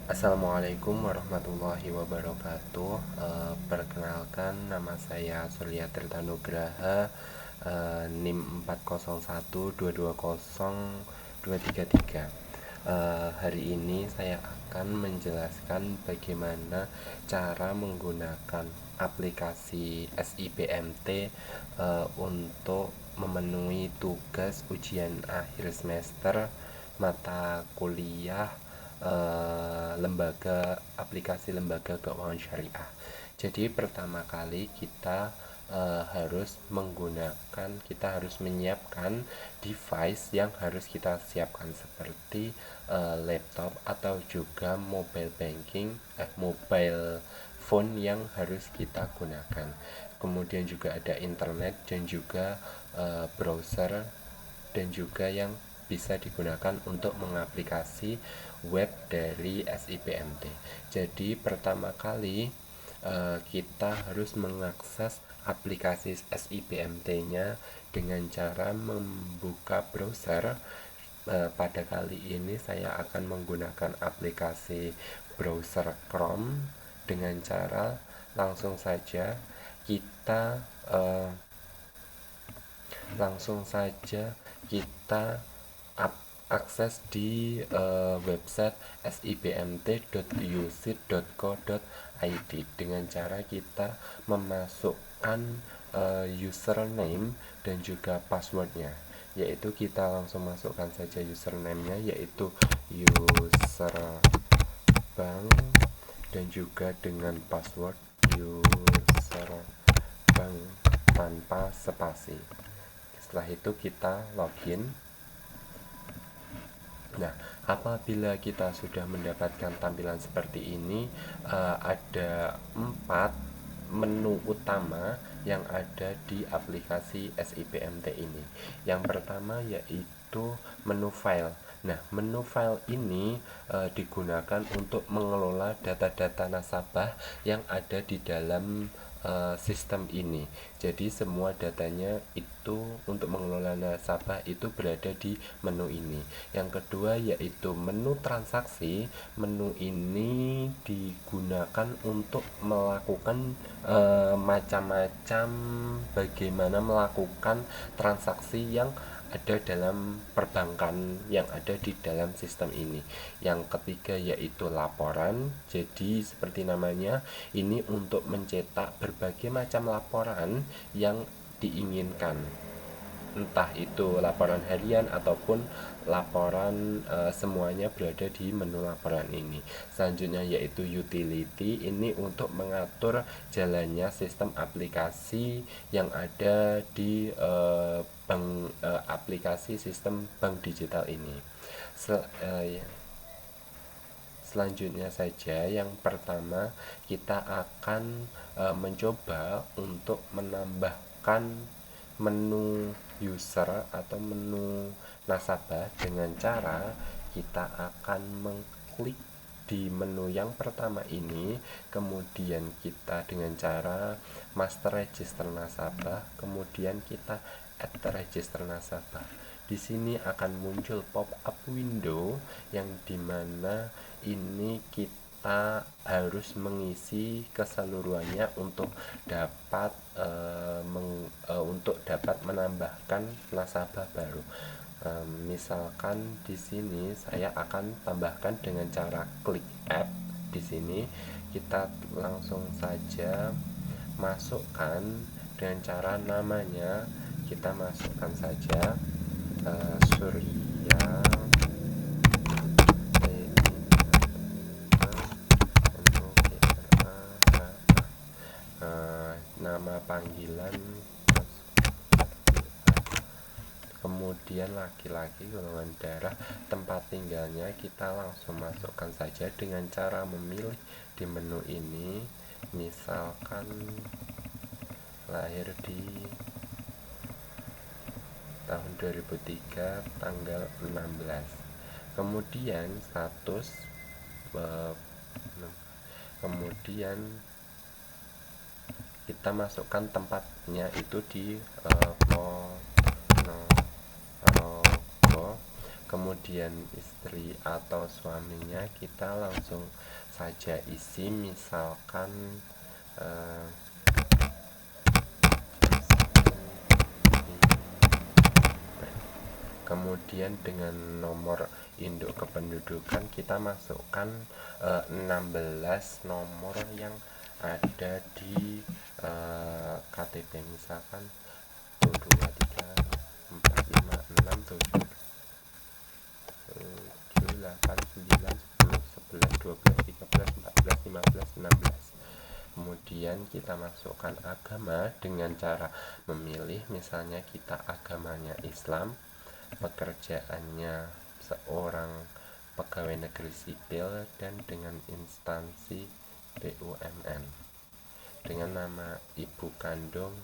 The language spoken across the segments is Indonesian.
Assalamualaikum warahmatullahi wabarakatuh. Perkenalkan, nama saya Surya Tirtanugraha, NIM 401220233. Hari ini saya akan menjelaskan bagaimana cara menggunakan aplikasi SIPMT untuk memenuhi tugas ujian akhir semester mata kuliah aplikasi lembaga keuangan syariah. Jadi pertama kali kita harus menyiapkan device yang harus kita siapkan seperti laptop atau juga mobile phone yang harus kita gunakan. Kemudian juga ada internet dan juga browser dan juga yang bisa digunakan untuk mengaplikasi web dari SIPMT. Jadi pertama kali kita harus mengakses aplikasi SIPMT-nya dengan cara membuka browser. Pada kali ini saya akan menggunakan aplikasi browser Chrome. Dengan cara langsung saja kita uh, langsung saja kita akses di website sipmt.usit.co.id dengan cara kita memasukkan username dan juga passwordnya, yaitu kita langsung masukkan saja username-nya, yaitu userbank, dan juga dengan password userbank tanpa spasi. Setelah itu kita login. Nah, apabila kita sudah mendapatkan tampilan seperti ini, ada 4 menu utama yang ada di aplikasi SIPMT ini. Yang pertama yaitu menu file. Nah, menu file ini digunakan untuk mengelola data-data nasabah yang ada di dalam sistem ini. Jadi semua datanya itu untuk mengelola nasabah itu berada di menu ini. Yang kedua yaitu menu transaksi. Menu ini digunakan untuk melakukan macam-macam bagaimana melakukan transaksi yang ada dalam perbankan yang ada di dalam sistem ini. Yang ketiga yaitu laporan. Jadi seperti namanya, ini untuk mencetak berbagai macam laporan yang diinginkan, entah itu laporan harian ataupun laporan, semuanya berada di menu laporan ini. Selanjutnya yaitu utility. Ini untuk mengatur jalannya sistem aplikasi yang ada di aplikasi sistem bank digital ini. Selanjutnya saja, yang pertama kita akan mencoba untuk menambahkan menu user atau menu nasabah dengan cara kita akan mengklik di menu yang pertama ini, kemudian kita dengan cara master register nasabah, kemudian kita add register nasabah. Di sini akan muncul pop-up window yang dimana ini kita harus mengisi keseluruhannya untuk dapat menambahkan nasabah baru. Misalkan di sini saya akan tambahkan dengan cara klik add. Di sini kita langsung saja masukkan dengan cara namanya, kita masukkan saja Surya. Nama panggilan, kemudian laki-laki, golongan darah, tempat tinggalnya kita langsung masukkan saja dengan cara memilih di menu ini. Misalkan lahir di tahun 2003 tanggal 16. Kemudian status, kemudian kita masukkan tempatnya itu di Ponorogo. kemudian istri atau suaminya kita langsung saja isi, misalkan kemudian dengan nomor induk kependudukan kita masukkan 16 nomor yang ada di KTP, misalkan 1 2 3 4 5 6 7 8 9 10 11 12 13 14 15 16. Kemudian kita masukkan agama dengan cara memilih, misalnya kita agamanya Islam, pekerjaannya seorang pegawai negeri sipil dan dengan instansi BUMN, dengan nama ibu kandung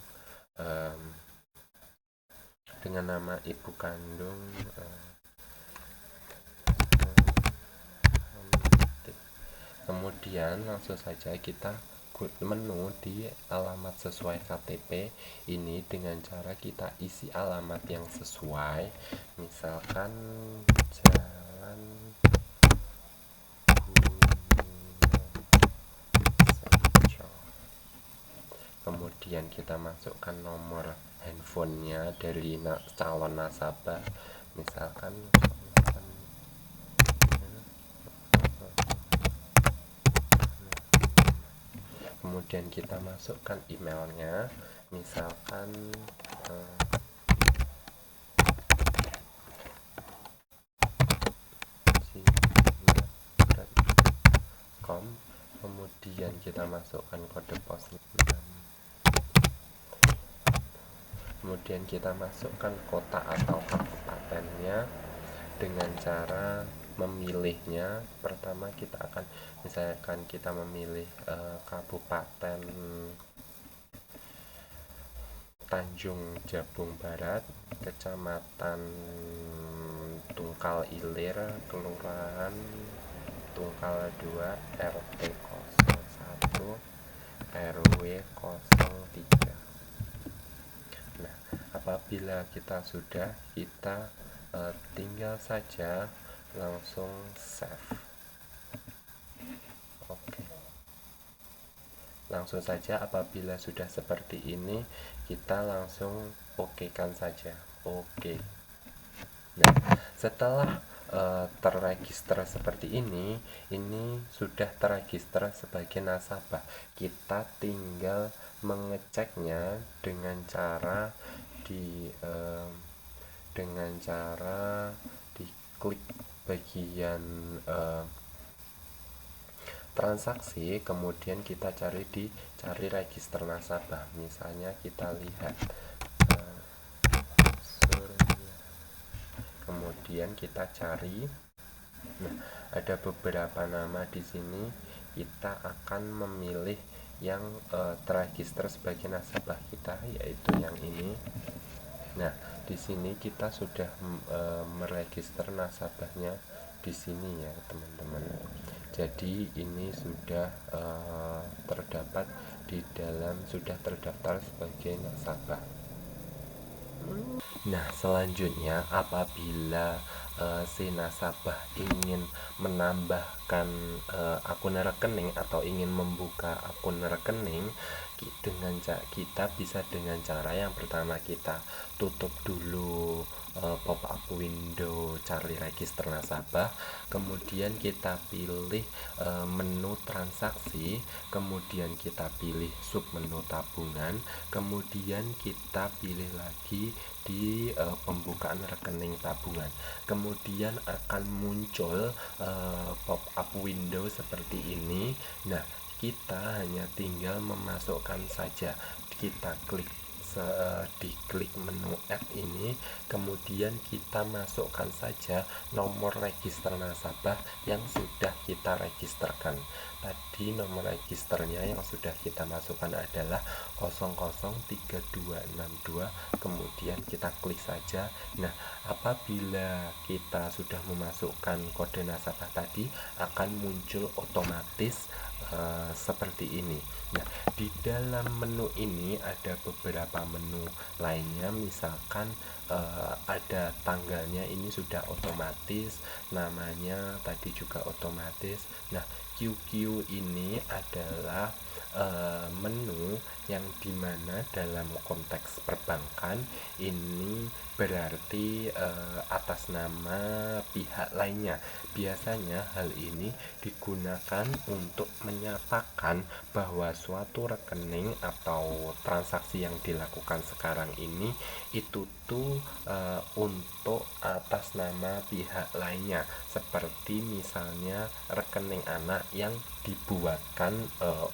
kemudian langsung saja kita menu di alamat sesuai KTP ini dengan cara kita isi alamat yang sesuai, misalkan Jalan kemudian kita masukkan nomor handphonenya dari calon nasabah, misalkan kemudian kita masukkan emailnya, misalkan com, kemudian kita masukkan kode pos, kemudian kita masukkan kota atau kabupatennya dengan cara memilihnya. Pertama kita akan, misalkan kita memilih Kabupaten Tanjung Jabung Barat, Kecamatan Tungkal Ilir, Kelurahan Tungkal 2, RT 01, RW 03. Nah, apabila kita sudah, kita tinggal saja langsung save. Oke. Langsung saja apabila sudah seperti ini, kita langsung okekan saja. Oke. Nah, setelah terregister seperti ini sudah terregister sebagai nasabah. Kita tinggal mengeceknya dengan cara diklik bagian transaksi, kemudian kita cari register nasabah. Misalnya kita lihat kemudian kita cari. Nah, ada beberapa nama di sini. Kita akan memilih yang terregister sebagai nasabah kita, yaitu yang ini. Nah, di sini kita sudah meregister nasabahnya di sini ya, teman-teman. Jadi ini sudah terdapat di dalam, sudah terdaftar sebagai nasabah. Nah, selanjutnya apabila si nasabah ingin menambahkan akun rekening atau ingin membuka akun rekening, kita bisa dengan cara yang pertama, kita tutup dulu pop-up window cari register nasabah, kemudian kita pilih menu transaksi, kemudian kita pilih sub menu tabungan, kemudian kita pilih lagi di pembukaan rekening tabungan. Kemudian akan muncul pop-up window seperti ini. Nah, kita hanya tinggal memasukkan saja, kita diklik menu add ini, kemudian kita masukkan saja nomor register nasabah yang sudah kita registerkan. Tadi nomor registernya yang sudah kita masukkan adalah 003262, kemudian kita klik saja. Nah, apabila kita sudah memasukkan kode nasabah tadi, akan muncul otomatis seperti ini. Nah, di dalam menu ini ada beberapa menu lainnya, misalkan ada tanggalnya, ini sudah otomatis, namanya tadi juga otomatis. Nah, QQ ini adalah menu yang dimana dalam konteks perbankan ini berarti atas nama pihak lainnya. Biasanya hal ini digunakan untuk menyatakan bahwa suatu rekening atau transaksi yang dilakukan sekarang ini itu tuh untuk atas nama pihak lainnya, seperti misalnya rekening anak yang dibuatkan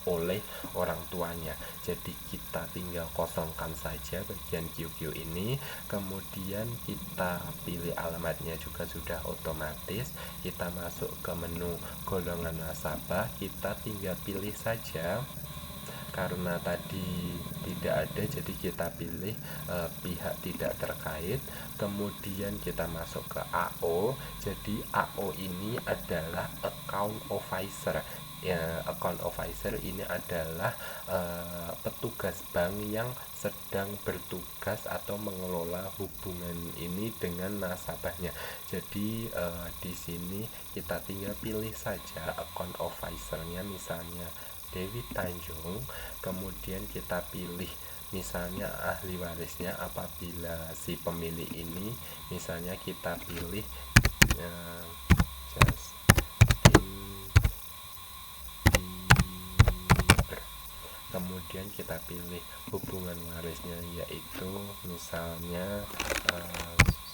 oleh orang tuanya. Jadi kita tinggal kosongkan saja bagian QQ ini, kemudian kita pilih alamatnya juga sudah otomatis. Kita masuk ke menu golongan nasabah, kita tinggal pilih saja. Karena tadi tidak ada, jadi kita pilih pihak tidak terkait. Kemudian kita masuk ke AO. Jadi AO ini adalah account officer. Ya, account officer ini adalah petugas bank yang sedang bertugas atau mengelola hubungan ini dengan nasabahnya. Jadi di sini kita tinggal pilih saja account officernya, misalnya Dewi Tanjung. Kemudian kita pilih misalnya ahli warisnya, apabila si pemilik ini misalnya kita pilih Justin Bieber. Kemudian kita pilih hubungan warisnya, yaitu misalnya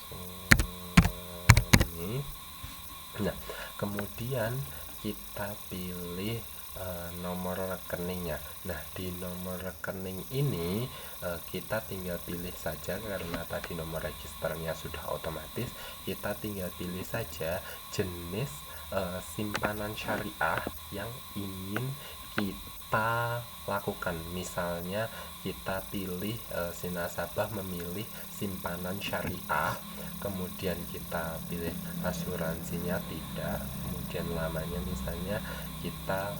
suami. Nah, kemudian kita pilih nomor rekeningnya. Nah, di nomor rekening ini kita tinggal pilih saja, karena tadi nomor registernya sudah otomatis. Kita tinggal pilih saja jenis simpanan syariah yang ingin kita lakukan. Misalnya kita pilih si nasabah memilih simpanan syariah, kemudian kita pilih asuransinya tidak, kemudian lamanya misalnya kita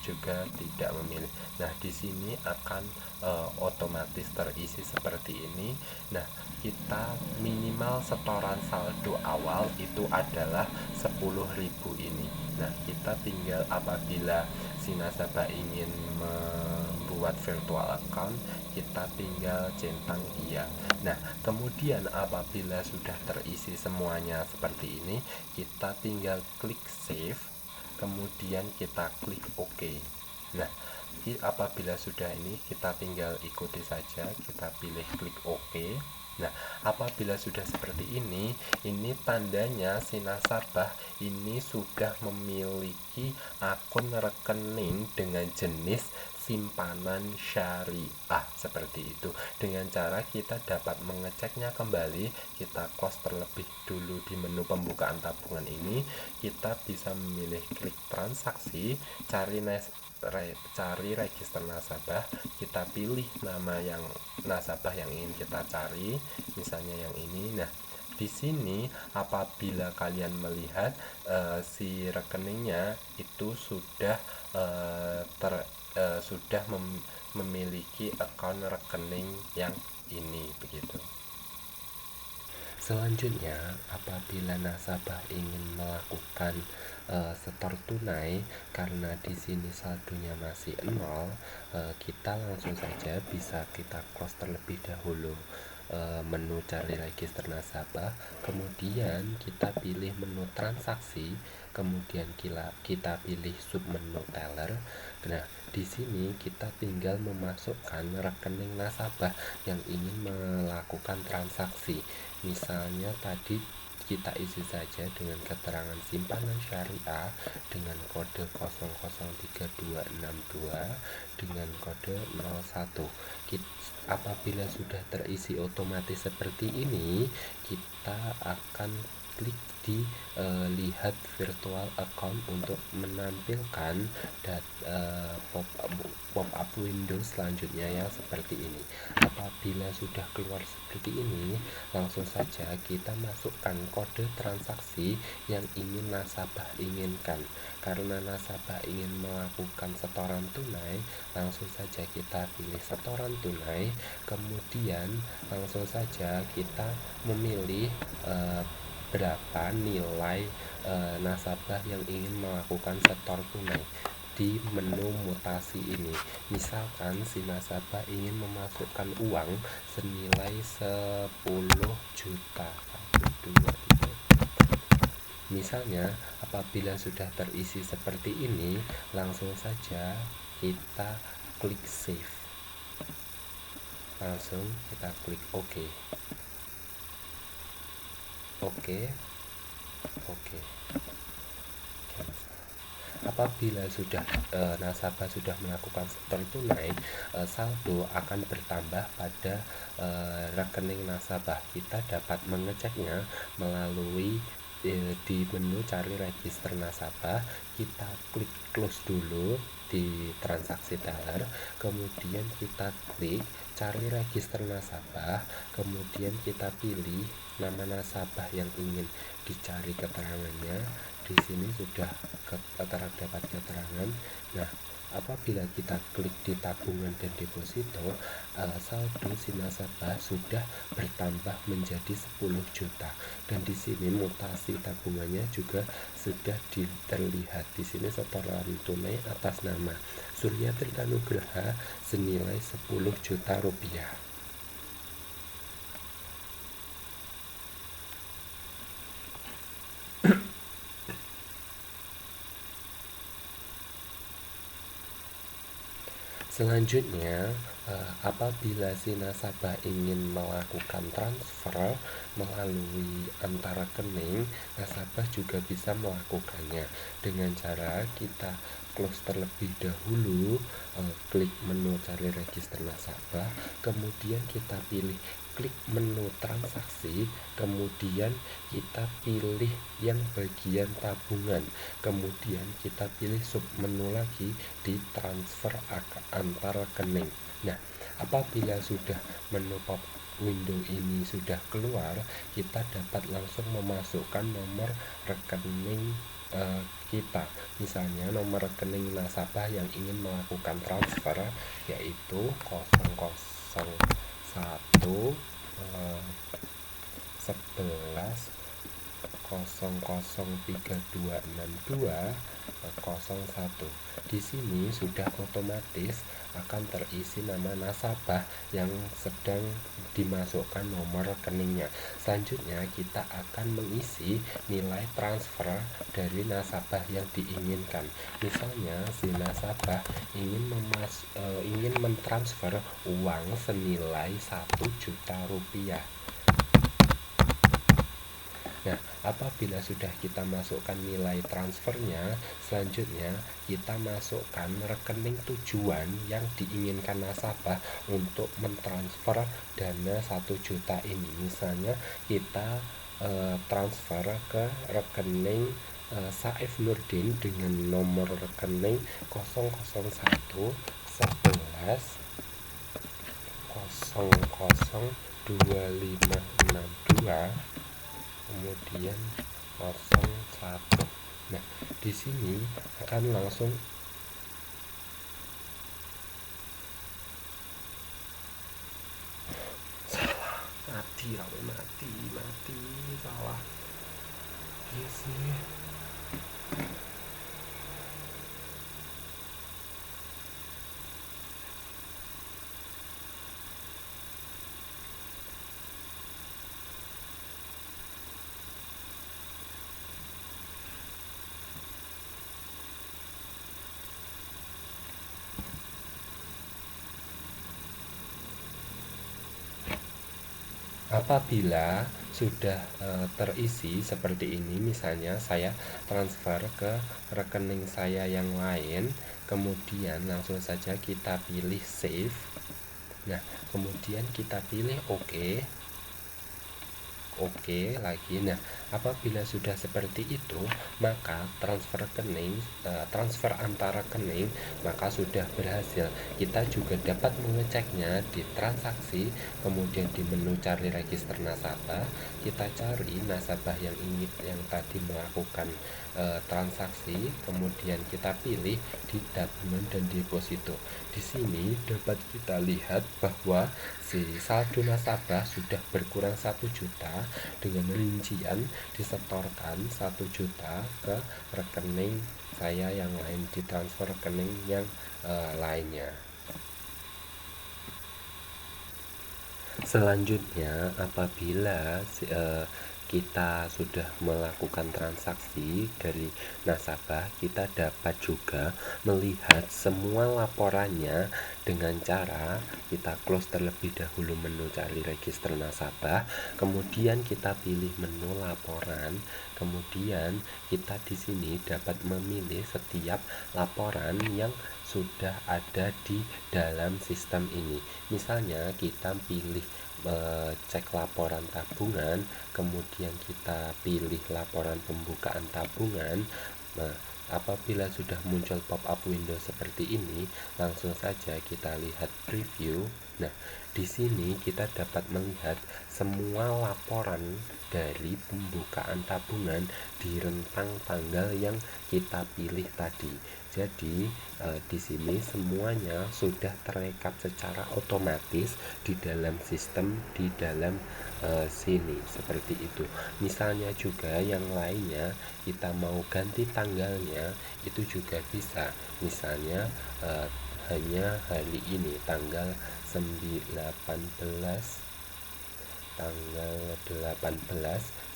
juga tidak memilih. Nah, di sini akan otomatis terisi seperti ini. Nah, kita minimal setoran saldo awal itu adalah 10.000 ini. Nah, kita tinggal apabila si nasabah ingin membuat virtual account, kita tinggal centang iya. Nah, kemudian apabila sudah terisi semuanya seperti ini, kita tinggal klik save, kemudian kita klik OK. Nah, apabila sudah ini, kita tinggal ikuti saja, kita pilih klik OK. Nah, apabila sudah seperti ini tandanya si nasabah ini sudah memiliki akun rekening dengan jenis simpanan syariah seperti itu. Dengan cara kita dapat mengeceknya kembali, kita close terlebih dulu di menu pembukaan tabungan ini. Kita bisa memilih klik transaksi, cari register nasabah, kita pilih nama yang nasabah yang ingin kita cari, misalnya yang ini. Nah, di sini apabila kalian melihat si rekeningnya itu sudah memiliki akun rekening yang ini, begitu. Selanjutnya, apabila nasabah ingin melakukan setor tunai, karena di sini saldonya masih 0, kita langsung saja bisa kita close terlebih dahulu menu cari register nasabah, kemudian kita pilih menu transaksi, kemudian kita pilih sub menu teller. Nah, di sini kita tinggal memasukkan rekening nasabah yang ingin melakukan transaksi. Misalnya tadi kita isi saja dengan keterangan simpanan syariah dengan kode 003262 dengan kode 01. Apabila sudah terisi otomatis seperti ini, kita akan klik di lihat virtual account untuk menampilkan pop-up window selanjutnya yang seperti ini. Apabila sudah keluar seperti ini, langsung saja kita masukkan kode transaksi yang ingin nasabah inginkan. Karena nasabah ingin melakukan setoran tunai, langsung saja kita pilih setoran tunai, kemudian langsung saja kita memilih berapa nilai nasabah yang ingin melakukan setor tunai di menu mutasi ini. Misalkan si nasabah ingin memasukkan uang senilai 10 juta. 1, 2, 3. Misalnya, apabila sudah terisi seperti ini, langsung saja kita klik save. Langsung kita klik OK. Oke. Apabila sudah nasabah sudah melakukan setor tunai, saldo akan bertambah pada rekening nasabah. Kita dapat mengeceknya melalui di menu cari register nasabah. Kita klik close dulu di transaksi teller, kemudian kita klik cari register nasabah, kemudian kita pilih nama nasabah yang ingin dicari keterangannya. Di sini sudah terdapat keterangan. Nah, apabila kita klik di tabungan dan deposito, saldo si nasabah sudah bertambah menjadi 10 juta. Dan di sini mutasi tabungannya juga sudah terlihat. Di sini setoran tunai atas nama Surya Tritanugraha senilai 10 juta rupiah. Selanjutnya, apabila si nasabah ingin melakukan transfer melalui antar rekening, nasabah juga bisa melakukannya dengan cara kita close terlebih dahulu, klik menu cari register nasabah, kemudian kita pilih klik menu transaksi, kemudian kita pilih yang bagian tabungan, kemudian kita pilih sub menu lagi di transfer antar rekening. Nah, apabila sudah menu pop window ini sudah keluar, kita dapat langsung memasukkan nomor rekening kita. Misalnya nomor rekening nasabah yang ingin melakukan transfer yaitu 001 11 00326201. Di sini sudah otomatis akan terisi nama nasabah yang sedang dimasukkan nomor rekeningnya. Selanjutnya kita akan mengisi nilai transfer dari nasabah yang diinginkan. Misalnya si nasabah ingin mentransfer uang senilai 1 juta rupiah. Nah, apabila sudah kita masukkan nilai transfernya, selanjutnya kita masukkan rekening tujuan yang diinginkan nasabah untuk mentransfer dana 1 juta ini. Misalnya kita transfer ke rekening Saif Nurdin dengan nomor rekening 001 11 00 2562 kemudian 01. Nah, di sini akan langsung salah, mati salah. Iya sih. Apabila sudah terisi seperti ini, misalnya saya transfer ke rekening saya yang lain, kemudian langsung saja kita pilih save. Nah, kemudian kita pilih OK. Oke lagi. Nah, apabila sudah seperti itu, maka transfer antar rekening maka sudah berhasil. Kita juga dapat mengeceknya di transaksi, kemudian di menu cari register nasabah, kita cari nasabah yang tadi melakukan transaksi, kemudian kita pilih di tabungan dan deposito. Di sini dapat kita lihat bahwa si saldo nasabah sudah berkurang 1 juta dengan rincian disetorkan 1 juta ke rekening saya yang lain, ditransfer rekening yang lainnya. Selanjutnya, apabila kita sudah melakukan transaksi dari nasabah, kita dapat juga melihat semua laporannya dengan cara kita close terlebih dahulu menu cari register nasabah, kemudian kita pilih menu laporan, kemudian kita di sini dapat memilih setiap laporan yang sudah ada di dalam sistem ini. Misalnya kita pilih cek laporan tabungan, kemudian kita pilih laporan pembukaan tabungan. Nah, apabila sudah muncul pop-up window seperti ini, langsung saja kita lihat preview. Nah, di sini kita dapat melihat semua laporan dari pembukaan tabungan di rentang tanggal yang kita pilih tadi. Jadi di sini semuanya sudah terekap secara otomatis di dalam sistem, di dalam sini seperti itu. Misalnya juga yang lainnya kita mau ganti tanggalnya itu juga bisa. Misalnya hanya hari ini tanggal 18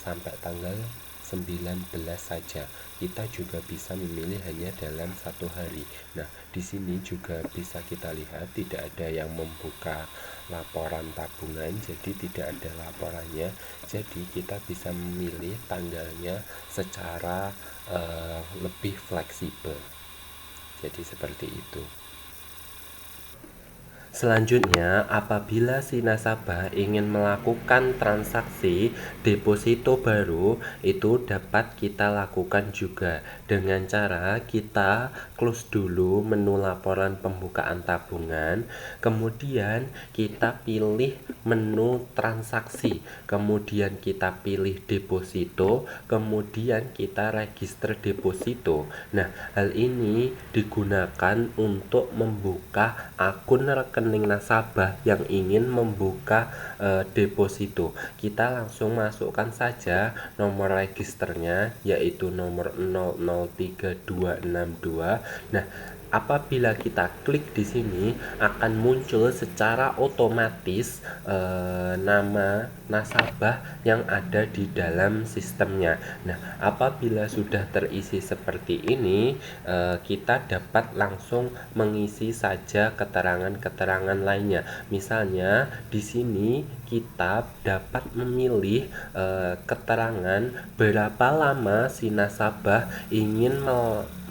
sampai tanggal 19 saja. Kita juga bisa memilih hanya dalam 1 hari. Nah, di sini juga bisa kita lihat tidak ada yang membuka laporan tabungan, jadi tidak ada laporannya. Jadi kita bisa memilih tanggalnya secara lebih fleksibel. Jadi seperti itu. Selanjutnya, apabila si nasabah ingin melakukan transaksi deposito baru, itu dapat kita lakukan juga dengan cara kita close dulu menu laporan pembukaan tabungan, kemudian kita pilih menu transaksi, kemudian kita pilih deposito, kemudian kita register deposito. Nah, hal ini digunakan untuk membuka akun rekening nasabah yang ingin membuka deposito. Kita langsung masukkan saja nomor registernya, yaitu nomor 003262. Nah, apabila kita klik di sini akan muncul secara otomatis nama nasabah yang ada di dalam sistemnya. Nah, apabila sudah terisi seperti ini, kita dapat langsung mengisi saja keterangan-keterangan lainnya. Misalnya di sini kita dapat memilih keterangan berapa lama si nasabah ingin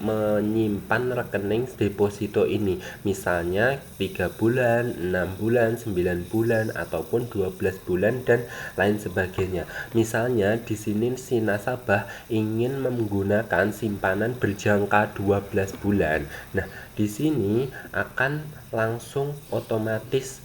menyimpan rekening deposito ini, misalnya 3 bulan, 6 bulan, 9 bulan, ataupun 12 bulan dan lain sebagainya. Misalnya di sini si nasabah ingin menggunakan simpanan berjangka 12 bulan. Nah, di sini akan langsung otomatis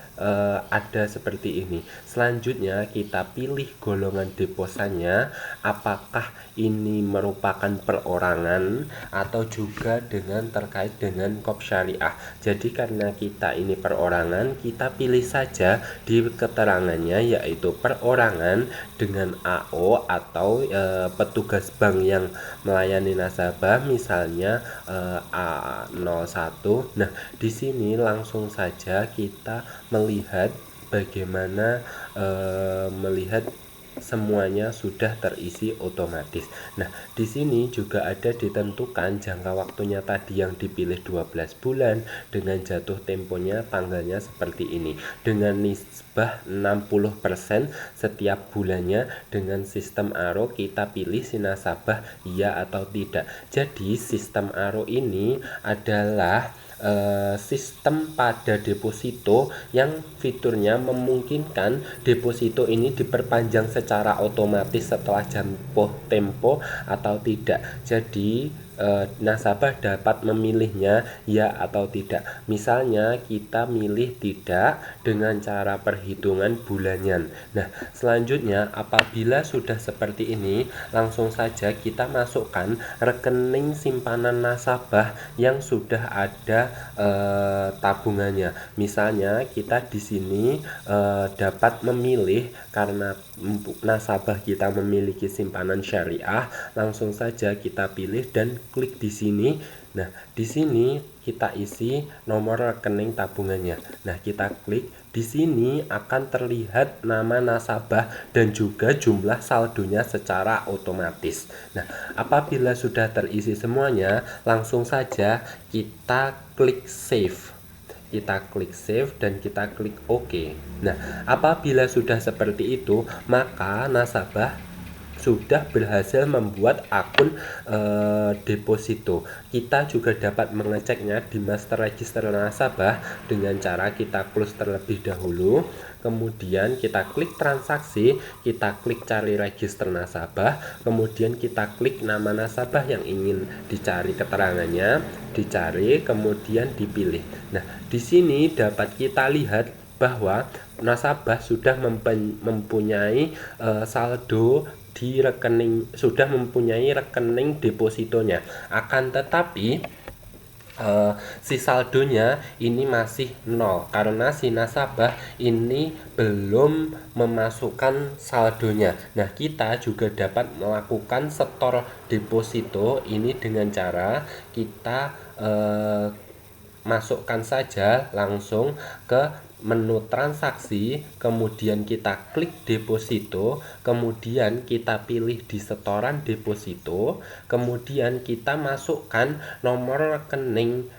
ada seperti ini. Selanjutnya kita pilih golongan deposannya, apakah ini merupakan perorangan atau juga dengan terkait dengan Qop Syariah. Jadi karena kita ini perorangan, kita pilih saja di keterangannya yaitu perorangan dengan AO atau petugas bank yang melayani nasabah, misalnya A01. Nah, di sini langsung saja kita melihat bagaimana melihat semuanya sudah terisi otomatis. Nah, di sini juga ada ditentukan jangka waktunya tadi yang dipilih 12 bulan dengan jatuh temponya tanggalnya seperti ini. Dengan nisbah 60% setiap bulannya dengan sistem ARO kita pilih si nasabah iya atau tidak. Jadi sistem ARO ini adalah sistem pada deposito yang fiturnya memungkinkan deposito ini diperpanjang secara otomatis setelah jatuh tempo atau tidak. Jadi nasabah dapat memilihnya ya atau tidak. Misalnya kita milih tidak dengan cara perhitungan bulanan. Nah, selanjutnya apabila sudah seperti ini, langsung saja kita masukkan rekening simpanan nasabah yang sudah ada tabungannya. Misalnya kita di sini dapat memilih, karena nasabah kita memiliki simpanan syariah, langsung saja kita pilih dan klik di sini. Nah, di sini kita isi nomor rekening tabungannya. Nah, kita klik. Di sini akan terlihat nama nasabah dan juga jumlah saldonya secara otomatis. Nah, apabila sudah terisi semuanya, langsung saja kita klik save. Kita klik save dan kita klik OK. Nah, apabila sudah seperti itu, maka nasabah sudah berhasil membuat akun deposito. Kita juga dapat mengeceknya di master register nasabah dengan cara kita close terlebih dahulu, kemudian kita klik transaksi, kita klik cari register nasabah, kemudian kita klik nama nasabah yang ingin dicari keterangannya, dicari, kemudian dipilih. Nah, di sini dapat kita lihat bahwa nasabah sudah mempunyai saldo di rekening, sudah mempunyai rekening depositonya. Akan tetapi si saldonya ini masih 0 karena si nasabah ini belum memasukkan saldonya. Nah, kita juga dapat melakukan setor deposito ini dengan cara kita masukkan saja langsung ke menu transaksi, kemudian kita klik deposito, kemudian kita pilih di setoran deposito, kemudian kita masukkan nomor rekening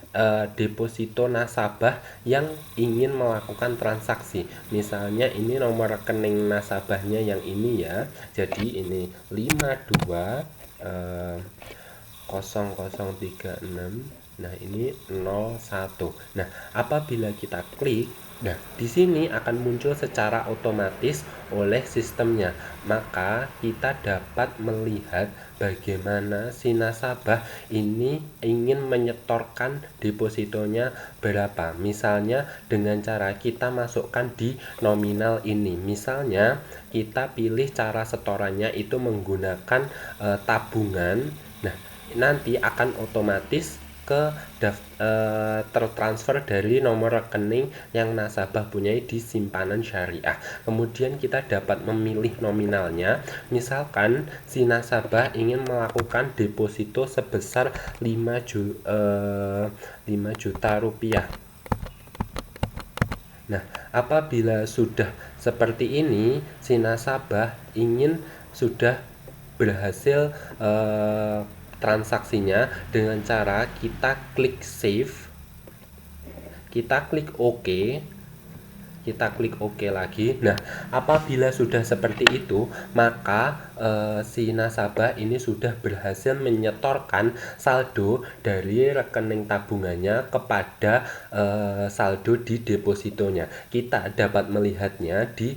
deposito nasabah yang ingin melakukan transaksi. Misalnya ini nomor rekening nasabahnya yang ini ya. Jadi ini 520036. Nah, ini 01. Nah, apabila kita klik, nah di sini akan muncul secara otomatis oleh sistemnya. Maka kita dapat melihat bagaimana si nasabah ini ingin menyetorkan depositonya berapa. Misalnya dengan cara kita masukkan di nominal ini. Misalnya kita pilih cara setorannya itu menggunakan tabungan. Nah, nanti akan otomatis tertransfer dari nomor rekening yang nasabah punyai di simpanan syariah. Kemudian kita dapat memilih nominalnya. Misalkan si nasabah ingin melakukan deposito sebesar 5 juta rupiah. Nah, apabila sudah seperti ini, si nasabah sudah berhasil transaksinya dengan cara kita klik save, kita klik OK, kita klik OK lagi. Nah, apabila sudah seperti itu, maka si nasabah ini sudah berhasil menyetorkan saldo dari rekening tabungannya kepada saldo di depositonya. Kita dapat melihatnya di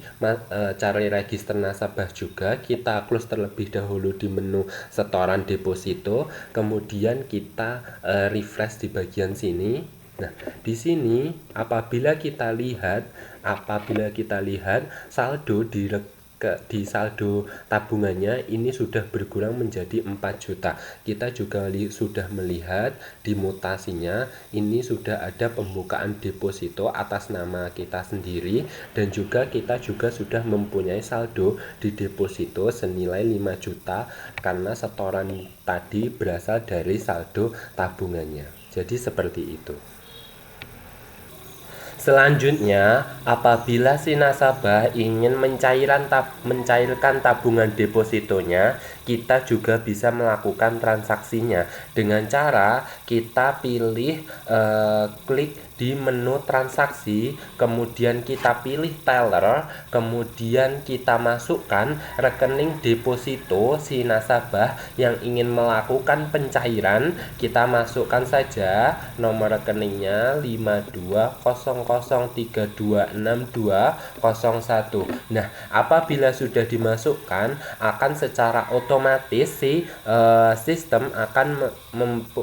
cari register nasabah juga. Kita close terlebih dahulu di menu setoran deposito, kemudian kita refresh di bagian sini. Nah, di sini apabila kita lihat saldo di saldo tabungannya ini sudah berkurang menjadi 4 juta. Kita juga sudah melihat di mutasinya ini sudah ada pembukaan deposito atas nama kita sendiri, dan juga kita sudah mempunyai saldo di deposito senilai 5 juta karena setoran tadi berasal dari saldo tabungannya. Jadi seperti itu. Selanjutnya, apabila si nasabah ingin mencairkan tabungan depositonya, kita juga bisa melakukan transaksinya dengan cara kita pilih klik di menu transaksi, kemudian kita pilih teller, kemudian kita masukkan rekening deposito si nasabah yang ingin melakukan pencairan. Kita masukkan saja nomor rekeningnya 5200326201. Nah, apabila sudah dimasukkan, akan secara otomatis si sistem akan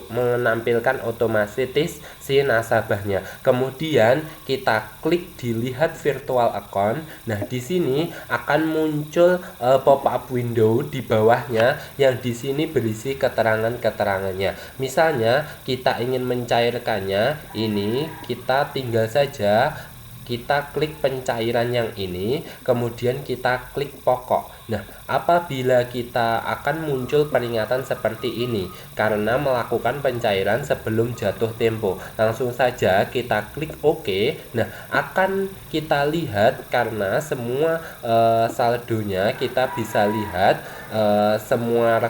menampilkan otomatis si nasabahnya. Kemudian kita klik dilihat virtual account. Nah, di sini akan muncul pop-up window di bawahnya yang di sini berisi keterangan-keterangannya. Misalnya kita ingin mencairkannya, ini kita tinggal saja kita klik pencairan yang ini, kemudian kita klik pokok. Nah, apabila kita akan muncul peringatan seperti ini karena melakukan pencairan sebelum jatuh tempo, langsung saja kita klik OK. Nah, akan kita lihat karena semua saldonya kita bisa lihat semua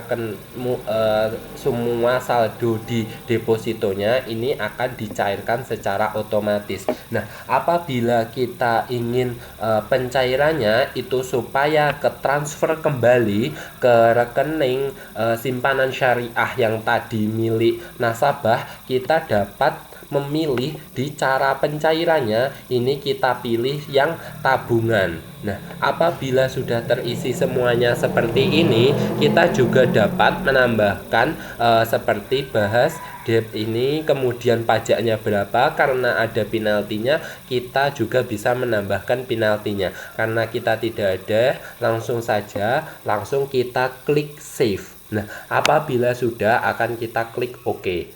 semua saldo di depositonya ini akan dicairkan secara otomatis. Nah, apabila kita ingin pencairannya itu supaya transfer kembali ke rekening simpanan syariah yang tadi milik nasabah, kita dapat memilih di cara pencairannya. Ini kita pilih yang tabungan. Nah, apabila sudah terisi semuanya seperti ini, kita juga dapat menambahkan seperti bahas debt ini, kemudian pajaknya berapa. Karena ada penaltinya, kita juga bisa menambahkan penaltinya. Karena kita tidak ada, langsung kita klik save. Nah, apabila sudah, akan kita klik OK.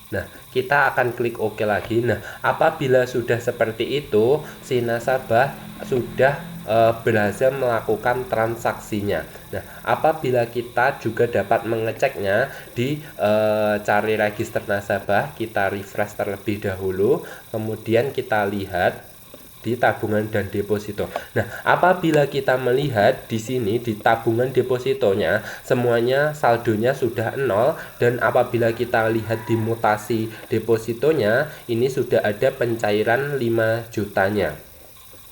Nah, kita akan klik OK lagi. Nah, apabila sudah seperti itu, si nasabah sudah berhasil melakukan transaksinya. Nah, apabila kita juga dapat mengeceknya di cari register nasabah, kita refresh terlebih dahulu, kemudian kita lihat di tabungan dan deposito. Nah, apabila kita melihat di sini di tabungan depositonya semuanya saldonya sudah 0, dan apabila kita lihat di mutasi depositonya ini sudah ada pencairan 5 jutanya.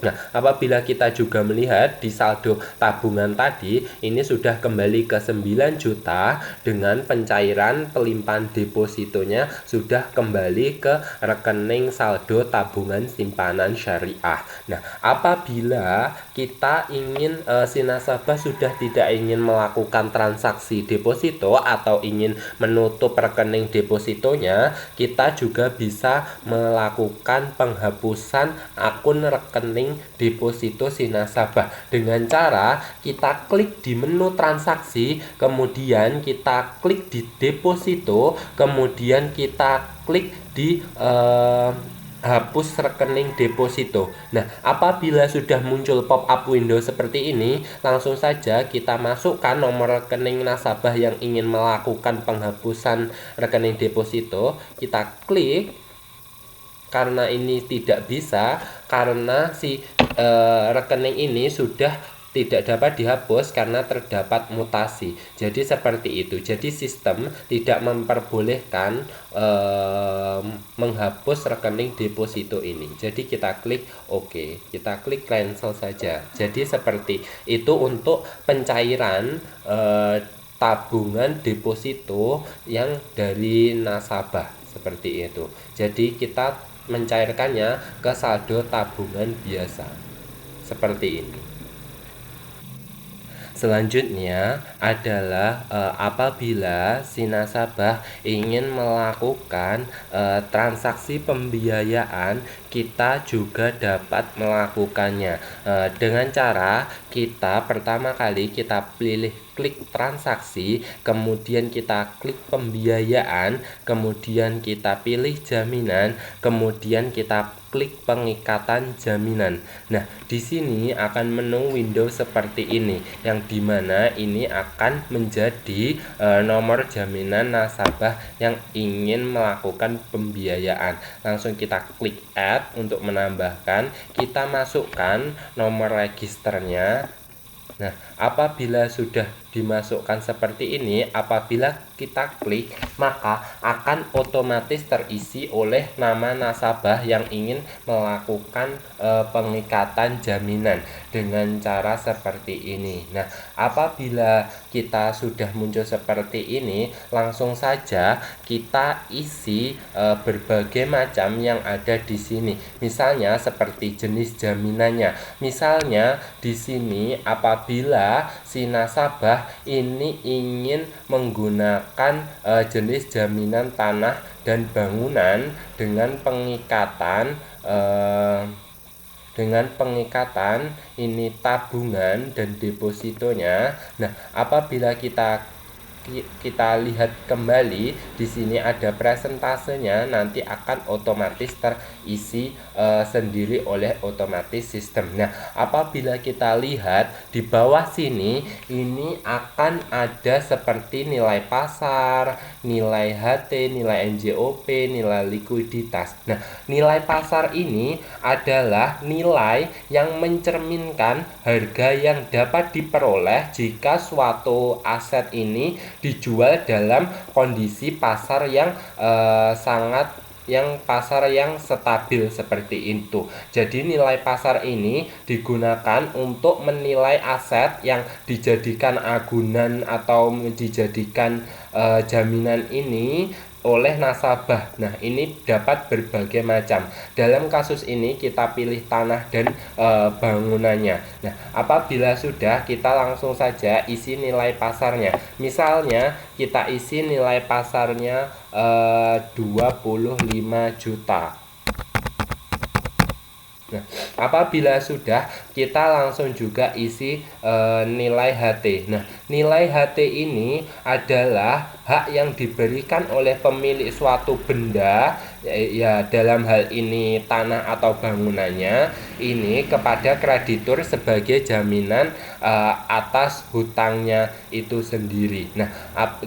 Nah, apabila kita juga melihat di saldo tabungan tadi, ini sudah kembali ke 9 juta dengan pencairan pelimpahan depositonya sudah kembali ke rekening saldo tabungan simpanan syariah. Nah, apabila kita ingin si nasabah sudah tidak ingin melakukan transaksi deposito atau ingin menutup rekening depositonya, kita juga bisa melakukan penghapusan akun rekening deposito si nasabah dengan cara kita klik di menu transaksi, kemudian kita klik di deposito, kemudian kita klik di hapus rekening deposito. Nah, apabila sudah muncul pop-up window seperti ini, langsung saja kita masukkan nomor rekening nasabah yang ingin melakukan penghapusan rekening deposito. Kita klik. Karena ini tidak bisa, karena si rekening ini sudah tidak dapat dihapus karena terdapat mutasi. Jadi seperti itu. Jadi sistem tidak memperbolehkan menghapus rekening deposito ini. Jadi kita klik OK, kita klik cancel saja. Jadi seperti itu untuk pencairan tabungan deposito yang dari nasabah, seperti itu. Jadi kita mencairkannya ke saldo tabungan biasa seperti ini. Selanjutnya adalah apabila si nasabah ingin melakukan transaksi pembiayaan, kita juga dapat melakukannya dengan cara kita pertama kali kita pilih klik transaksi, kemudian kita klik pembiayaan, kemudian kita pilih jaminan, kemudian kita klik pengikatan jaminan. Nah, di sini akan menu window seperti ini, yang dimana ini akan menjadi nomor jaminan nasabah yang ingin melakukan pembiayaan. Langsung kita klik add untuk menambahkan, kita masukkan nomor registernya. Nah, apabila sudah dimasukkan seperti ini, apabila kita klik maka akan otomatis terisi oleh nama nasabah yang ingin melakukan pengikatan jaminan dengan cara seperti ini. Nah, apabila kita sudah muncul seperti ini, langsung saja kita isi berbagai macam yang ada di sini. Misalnya seperti jenis jaminannya. Misalnya di sini apabila si nasabah ini ingin menggunakan jenis jaminan tanah dan bangunan dengan pengikatan ini tabungan dan depositonya. Nah, apabila kita lihat kembali di sini ada presentasenya, nanti akan otomatis terisi sendiri oleh otomatis sistem. Nah, apabila kita lihat di bawah sini, ini akan ada seperti nilai pasar, nilai HT, nilai NJOP, nilai likuiditas. Nah, nilai pasar ini adalah nilai yang mencerminkan harga yang dapat diperoleh jika suatu aset ini dijual dalam kondisi pasar yang pasar yang stabil seperti itu. Jadi nilai pasar ini digunakan untuk menilai aset yang dijadikan agunan atau dijadikan jaminan ini oleh nasabah. Nah, ini dapat berbagai macam. Dalam kasus ini kita pilih tanah dan bangunannya. Nah, apabila sudah, kita langsung saja isi nilai pasarnya. Misalnya kita isi nilai pasarnya 25 juta. Nah, apabila sudah, kita langsung juga isi nilai HT. Nah, nilai HT ini adalah hak yang diberikan oleh pemilik suatu benda, ya dalam hal ini tanah atau bangunannya, ini kepada kreditur sebagai jaminan atas hutangnya itu sendiri. Nah,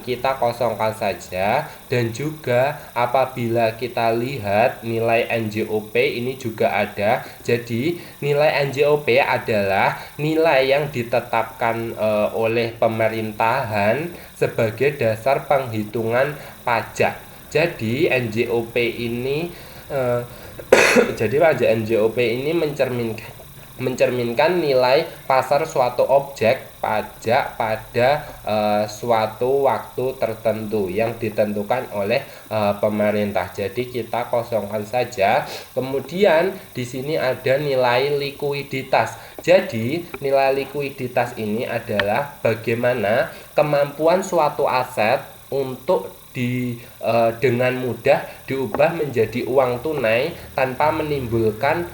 kita kosongkan saja. Dan juga apabila kita lihat nilai NJOP ini juga ada. Jadi nilai NJOP adalah nilai yang ditetapkan oleh pemerintahan sebagai dasar penghitungan pajak. Jadi NJOP ini NJOP ini mencerminkan nilai pasar suatu objek pajak pada suatu waktu tertentu yang ditentukan oleh pemerintah. Jadi kita kosongkan saja. Kemudian di sini ada nilai likuiditas. Jadi nilai likuiditas ini adalah bagaimana kemampuan suatu aset untuk dengan mudah diubah menjadi uang tunai tanpa menimbulkan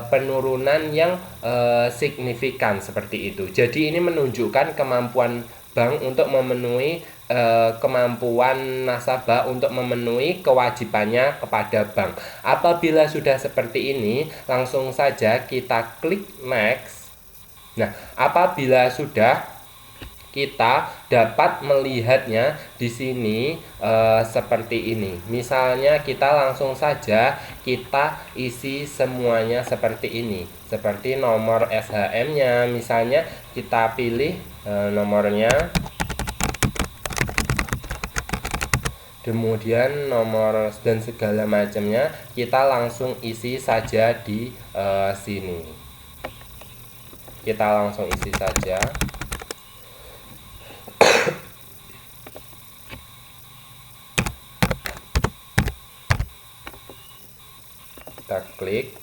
penurunan yang signifikan seperti itu. Jadi ini menunjukkan kemampuan bank untuk memenuhi kemampuan nasabah untuk memenuhi kewajibannya kepada bank. Apabila sudah seperti ini, langsung saja kita klik next. Nah, apabila sudah, kita dapat melihatnya di sini seperti ini. Misalnya kita langsung saja kita isi semuanya seperti ini. Seperti nomor SHM-nya, misalnya kita pilih nomornya. Kemudian nomor dan segala macamnya kita langsung isi saja di sini. Kita langsung isi saja. Kita klik.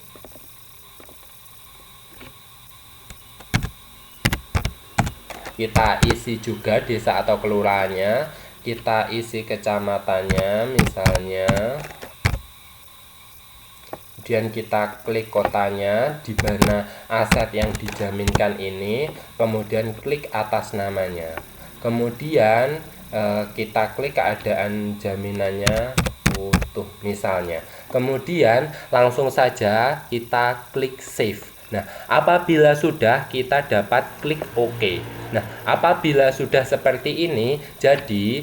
Kita isi juga desa atau kelurahannya. Kita isi kecamatannya misalnya. Kemudian kita klik kotanya di mana aset yang dijaminkan ini. Kemudian klik atas namanya. Kemudian kita klik keadaan jaminannya utuh misalnya. Kemudian langsung saja kita klik save. Nah, apabila sudah, kita dapat klik OK. Nah, apabila sudah seperti ini, jadi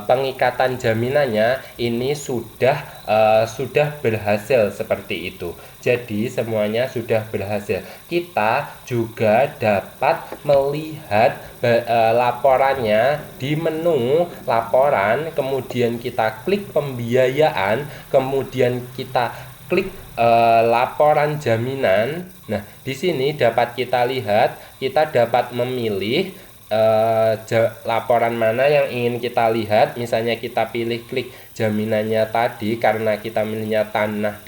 pengikatan jaminannya ini sudah berhasil seperti itu. Jadi semuanya sudah berhasil. Kita juga dapat melihat laporannya di menu laporan, kemudian kita klik pembiayaan, kemudian kita klik laporan jaminan. Nah, di sini dapat kita lihat, kita dapat memilih laporan mana yang ingin kita lihat. Misalnya kita pilih klik jaminannya tadi karena kita milihnya tanah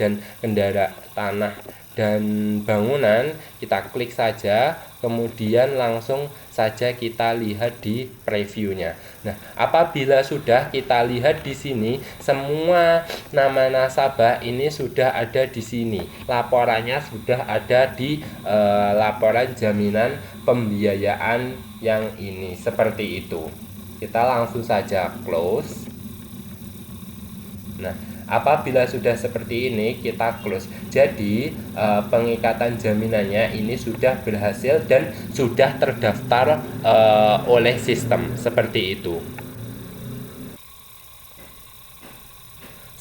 dan bangunan, kita klik saja, kemudian langsung saja kita lihat di previewnya. Nah, apabila sudah kita lihat di sini, semua nama nasabah ini sudah ada di sini. Laporannya sudah ada di laporan jaminan pembiayaan yang ini, seperti itu. Kita langsung saja close. Nah, apabila sudah seperti ini, kita close. Jadi pengikatan jaminannya ini sudah berhasil dan sudah terdaftar oleh sistem, seperti itu.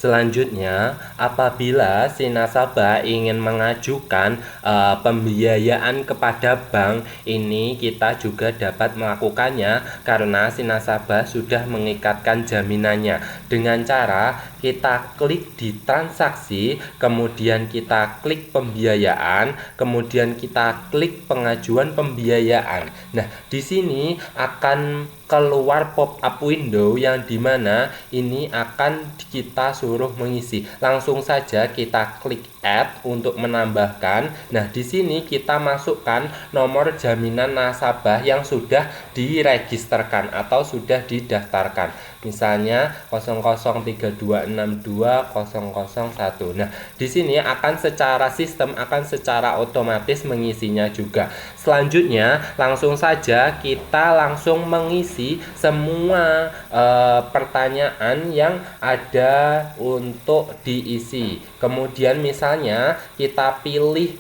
Selanjutnya, apabila si nasabah ingin mengajukan pembiayaan kepada bank, ini kita juga dapat melakukannya karena si nasabah sudah mengikatkan jaminannya dengan cara kita klik di transaksi, kemudian kita klik pembiayaan, kemudian kita klik pengajuan pembiayaan. Nah, di sini akan keluar pop-up window yang dimana ini akan kita suruh mengisi. Langsung saja kita klik add untuk menambahkan. Nah, di sini kita masukkan nomor jaminan nasabah yang sudah diregisterkan atau sudah didaftarkan. Misalnya 0032620001. Nah, di sini sistem akan secara otomatis mengisinya juga. Selanjutnya, langsung saja kita langsung mengisi semua pertanyaan yang ada untuk diisi. Kemudian misalnya kita pilih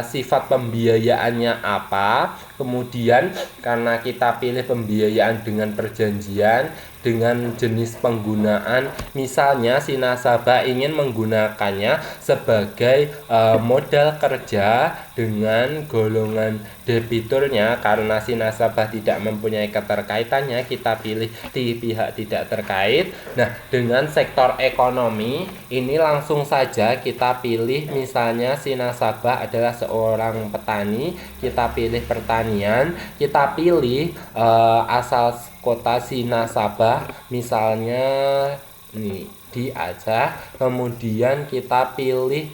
sifat pembiayaannya apa. Kemudian karena kita pilih pembiayaan dengan perjanjian, dengan jenis penggunaan, misalnya si nasabah ingin menggunakannya sebagai modal kerja dengan golongan debiturnya. Karena si nasabah tidak mempunyai keterkaitannya, kita pilih di pihak tidak terkait. Nah, dengan sektor ekonomi ini langsung saja kita pilih, misalnya si nasabah adalah seorang petani, kita pilih pertanian, kita pilih asal kota si nasabah, misalnya nih di Aceh, kemudian kita pilih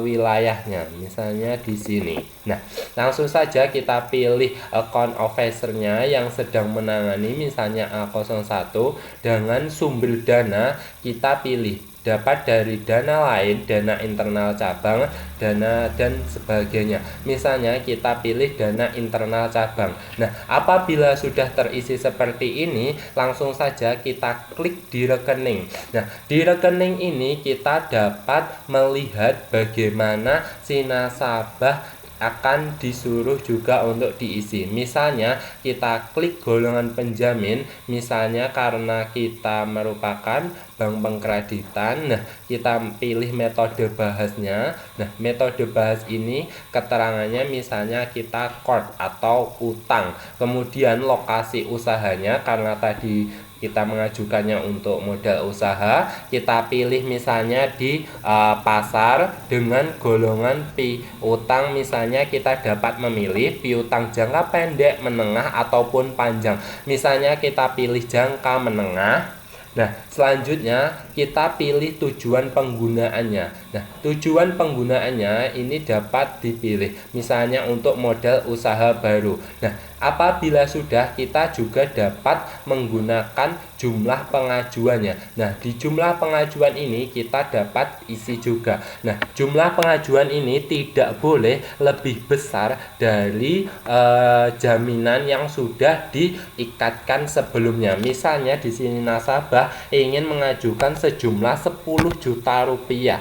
wilayahnya, misalnya di sini. Nah, langsung saja kita pilih account officer-nya yang sedang menangani, misalnya A01, dengan sumber dana kita pilih dapat dari dana lain, dana internal cabang, dana dan sebagainya. Misalnya kita pilih dana internal cabang. Nah, apabila sudah terisi seperti ini, langsung saja kita klik di rekening. Nah, di rekening ini kita dapat melihat bagaimana si nasabah akan disuruh juga untuk diisi. Misalnya kita klik golongan penjamin, misalnya karena kita merupakan bank pengkreditan. Nah, kita pilih metode bahasnya. Nah, metode bahas ini keterangannya misalnya kita court atau utang. Kemudian lokasi usahanya, karena tadi kita mengajukannya untuk modal usaha, kita pilih misalnya di pasar dengan golongan piutang. Misalnya kita dapat memilih piutang jangka pendek, menengah ataupun panjang. Misalnya kita pilih jangka menengah. Nah, selanjutnya kita pilih tujuan penggunaannya. Nah, tujuan penggunaannya ini dapat dipilih, misalnya untuk modal usaha baru. Nah, apabila sudah, kita juga dapat menggunakan jumlah pengajuannya. Nah, di jumlah pengajuan ini kita dapat isi juga. Nah, jumlah pengajuan ini tidak boleh lebih besar dari jaminan yang sudah diikatkan sebelumnya. Misalnya di sini nasabah ingin mengajukan sejumlah 10 juta rupiah.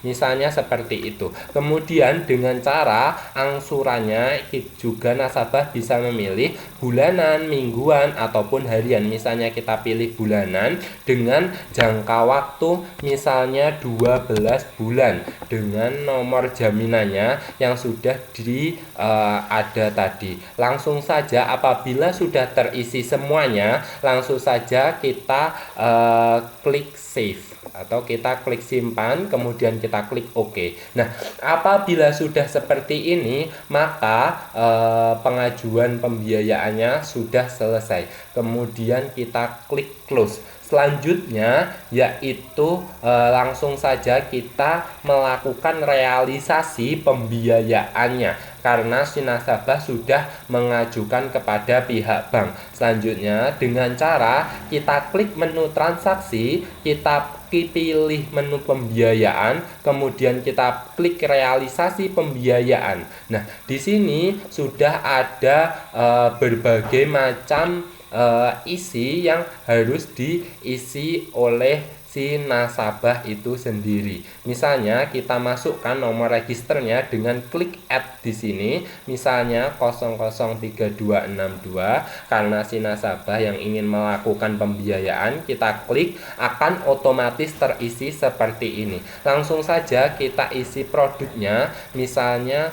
Misalnya seperti itu. Kemudian dengan cara angsurannya juga nasabah bisa memilih bulanan, mingguan, ataupun harian. Misalnya kita pilih bulanan dengan jangka waktu misalnya 12 bulan dengan nomor jaminannya yang sudah ada tadi. Langsung saja apabila sudah terisi semuanya, langsung saja kita klik save atau kita klik simpan, kemudian kita klik OK. Nah, apabila sudah seperti ini, maka pengajuan pembiayaannya sudah selesai. Kemudian kita klik close. Selanjutnya yaitu langsung saja kita melakukan realisasi pembiayaannya karena si nasabah sudah mengajukan kepada pihak bank. Selanjutnya dengan cara kita klik menu transaksi, kita pilih menu pembiayaan, kemudian kita klik realisasi pembiayaan. Nah, di sini sudah ada berbagai macam isi yang harus diisi oleh si nasabah itu sendiri. Misalnya kita masukkan nomor registernya dengan klik add di sini, misalnya 003262 karena si nasabah yang ingin melakukan pembiayaan, kita klik akan otomatis terisi seperti ini. Langsung saja kita isi produknya, misalnya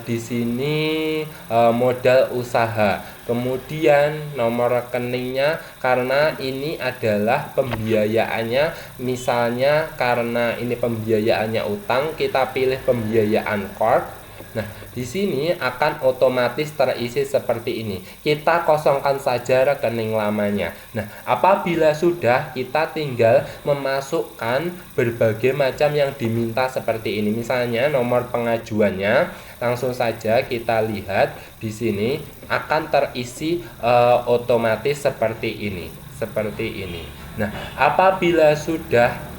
di sini modal usaha, kemudian nomor rekeningnya karena ini adalah pembiayaannya, misalnya karena ini pembiayaannya utang, kita pilih pembiayaan corp. Nah, di sini akan otomatis terisi seperti ini. Kita kosongkan saja rekening lamanya. Nah, apabila sudah, kita tinggal memasukkan berbagai macam yang diminta seperti ini. Misalnya nomor pengajuannya, langsung saja kita lihat di sini akan terisi otomatis seperti ini. Nah, apabila sudah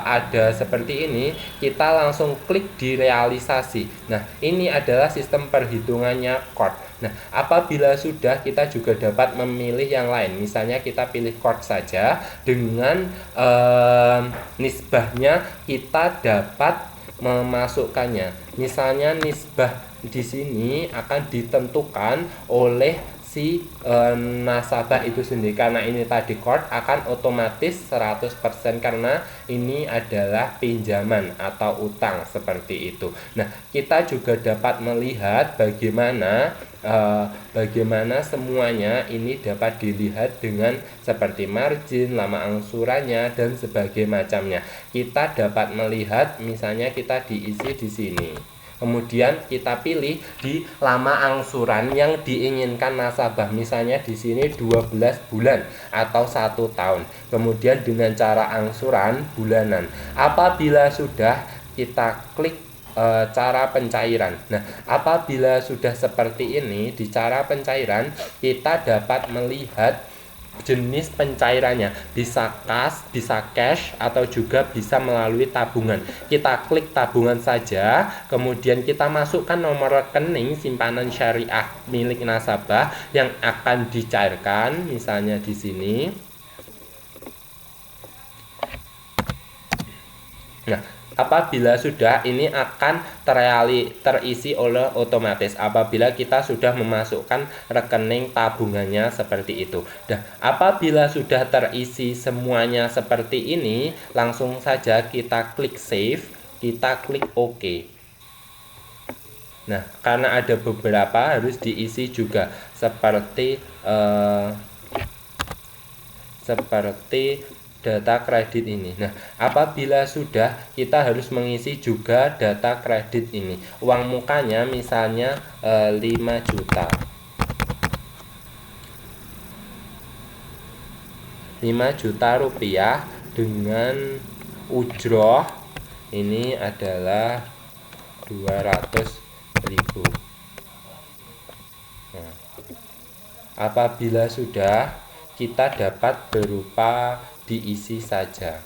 ada seperti ini, kita langsung klik di realisasi. Nah, ini adalah sistem perhitungannya chord. Nah, apabila sudah, kita juga dapat memilih yang lain. Misalnya kita pilih chord saja, dengan nisbahnya kita dapat memasukkannya. Misalnya nisbah di sini akan ditentukan oleh si nasabah itu sendiri, karena ini tadi chord akan otomatis 100% karena ini adalah pinjaman atau utang seperti itu. Nah, kita juga dapat melihat bagaimana semuanya ini dapat dilihat dengan seperti margin, lama angsurannya, dan sebagainya macamnya. Kita dapat melihat misalnya kita diisi di sini. Kemudian kita pilih di lama angsuran yang diinginkan nasabah, misalnya di sini 12 bulan atau 1 tahun. Kemudian dengan cara angsuran bulanan. Apabila sudah, kita klik cara pencairan. Nah, apabila sudah seperti ini, di cara pencairan kita dapat melihat jenis pencairannya, bisa kas, bisa cash, atau juga bisa melalui tabungan. Kita klik tabungan saja, kemudian kita masukkan nomor rekening simpanan syariah milik nasabah yang akan dicairkan, misalnya di sini. Nah, apabila sudah, ini akan terisi oleh otomatis apabila kita sudah memasukkan rekening tabungannya seperti itu. Dan apabila sudah terisi semuanya seperti ini, langsung saja kita klik save, kita klik OK. Nah, karena ada beberapa harus diisi juga seperti data kredit ini. Nah, apabila sudah, kita harus mengisi juga data kredit ini. Uang mukanya misalnya 5 juta. 5 juta rupiah dengan ujroh ini adalah 200.000. Nah, apabila sudah, kita dapat berupa diisi saja.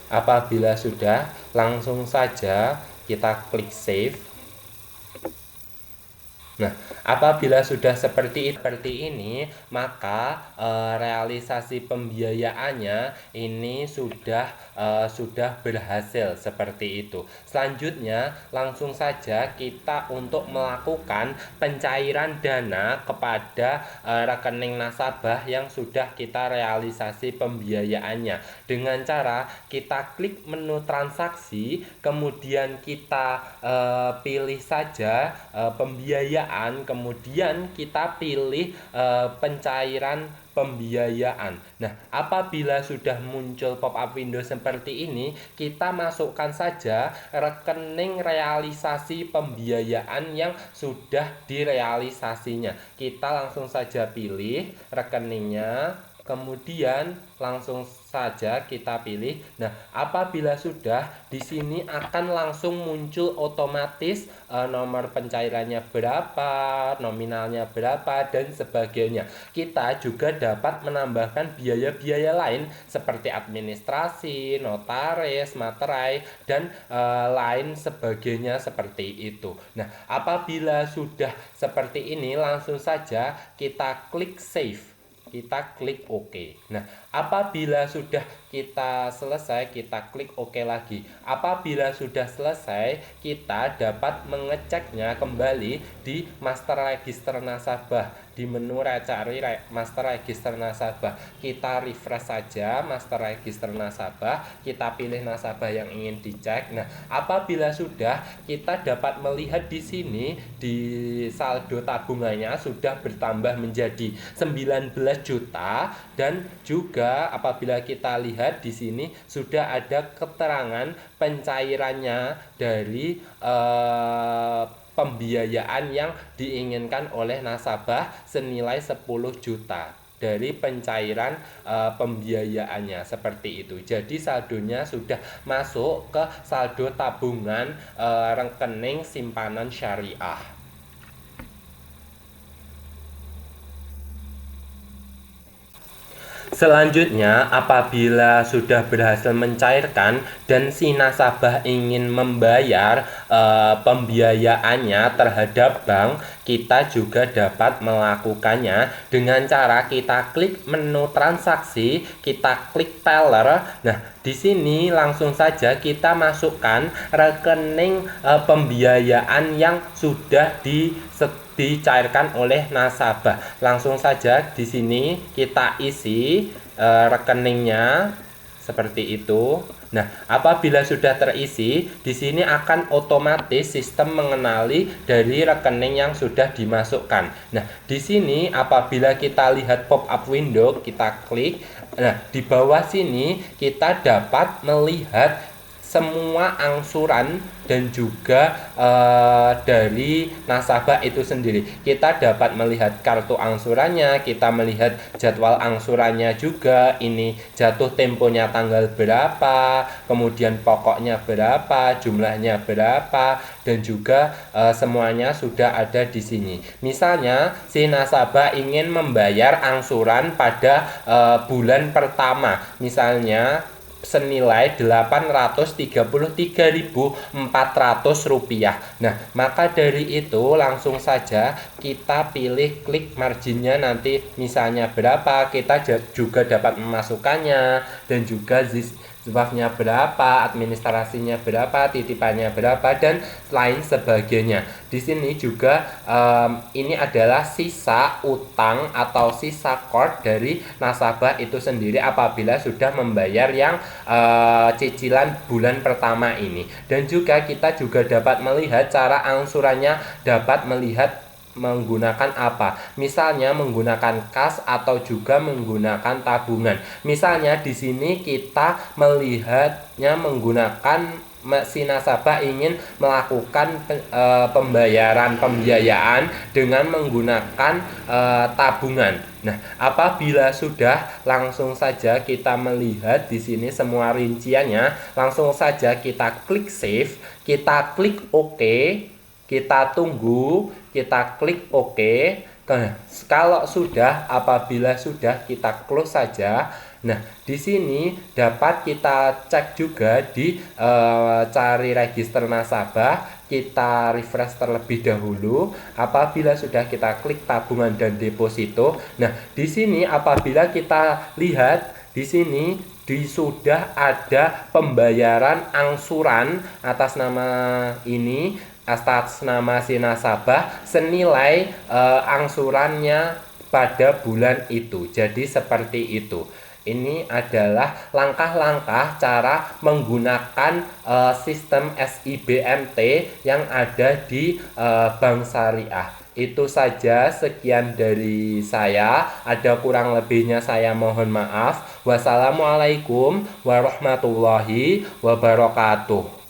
Apabila sudah, langsung saja kita klik save. Nah, apabila sudah seperti ini, maka realisasi pembiayaannya ini sudah berhasil seperti itu. Selanjutnya, langsung saja kita untuk melakukan pencairan dana kepada rekening nasabah yang sudah kita realisasi pembiayaannya. Dengan cara kita klik menu transaksi, kemudian kita pilih saja pembiayaan, kemudian kita pilih pencairan pembiayaan. Nah, apabila sudah muncul pop-up window seperti ini, kita masukkan saja rekening realisasi pembiayaan yang sudah direalisasinya. Kita langsung saja pilih rekeningnya, kemudian langsung saja kita pilih. Nah, apabila sudah, di sini akan langsung muncul otomatis nomor pencairannya berapa, nominalnya berapa, dan sebagainya. Kita juga dapat menambahkan biaya-biaya lain seperti administrasi, notaris, materai, dan lain sebagainya seperti itu. Nah, apabila sudah seperti ini, langsung saja kita klik save. Kita klik OK. Nah, apabila sudah kita selesai, kita klik OK lagi. Apabila sudah selesai, kita dapat mengeceknya kembali di Master Register Nasabah. Di menu cari Master Register Nasabah, kita refresh saja Master Register Nasabah, kita pilih nasabah yang ingin dicek. Nah, apabila sudah, kita dapat melihat di sini di saldo tabungannya sudah bertambah menjadi 19 juta, dan juga apabila kita lihat di sini sudah ada keterangan pencairannya dari pembiayaan yang diinginkan oleh nasabah senilai 10 juta dari pencairan pembiayaannya seperti itu. Jadi saldonya sudah masuk ke saldo tabungan rekening simpanan syariah. Selanjutnya, apabila sudah berhasil mencairkan dan si nasabah ingin membayar pembiayaannya terhadap bank, kita juga dapat melakukannya dengan cara kita klik menu transaksi, kita klik teller. Nah, di sini langsung saja kita masukkan rekening pembiayaan yang sudah dicairkan oleh nasabah. Langsung saja di sini kita isi rekeningnya seperti itu. Nah, apabila sudah terisi, di sini akan otomatis sistem mengenali dari rekening yang sudah dimasukkan. Nah, di sini apabila kita lihat pop-up window, kita klik. Nah, di bawah sini kita dapat melihat semua angsuran dan juga dari nasabah itu sendiri. Kita dapat melihat kartu angsurannya, kita melihat jadwal angsurannya juga, ini jatuh temponya tanggal berapa, kemudian pokoknya berapa, jumlahnya berapa, dan juga semuanya sudah ada di sini. Misalnya si nasabah ingin membayar angsuran pada bulan pertama, misalnya senilai Rp833.400. Nah, maka dari itu langsung saja kita pilih klik marginnya nanti misalnya berapa, kita juga dapat memasukkannya, dan juga zifafnya berapa, administrasinya berapa, titipannya berapa, dan lain sebagainya. Di sini juga ini adalah sisa utang atau sisa core dari nasabah itu sendiri apabila sudah membayar yang cicilan bulan pertama ini. Dan juga kita juga dapat melihat cara angsurannya, dapat melihat menggunakan apa, misalnya menggunakan kas atau juga menggunakan tabungan. Misalnya di sini kita melihatnya menggunakan si nasabah ingin melakukan pembiayaan dengan menggunakan tabungan. Nah, apabila sudah, langsung saja kita melihat di sini semua rinciannya, langsung saja kita klik save, kita klik OK, kita tunggu, kita klik OK. Kalau sudah, apabila sudah, kita close saja. Nah, di sini dapat kita cek juga di cari register nasabah. kita refresh terlebih dahulu. Apabila sudah kita klik tabungan dan deposito, nah di sini apabila kita lihat di sini sudah ada pembayaran angsuran atas nama ini, atas nama si nasabah, senilai angsurannya pada bulan itu. Jadi seperti itu. Ini adalah langkah-langkah cara menggunakan sistem SIBMT yang ada di Bank Syariah. Itu saja, sekian dari saya. Ada kurang lebihnya saya mohon maaf. Wassalamualaikum warahmatullahi wabarakatuh.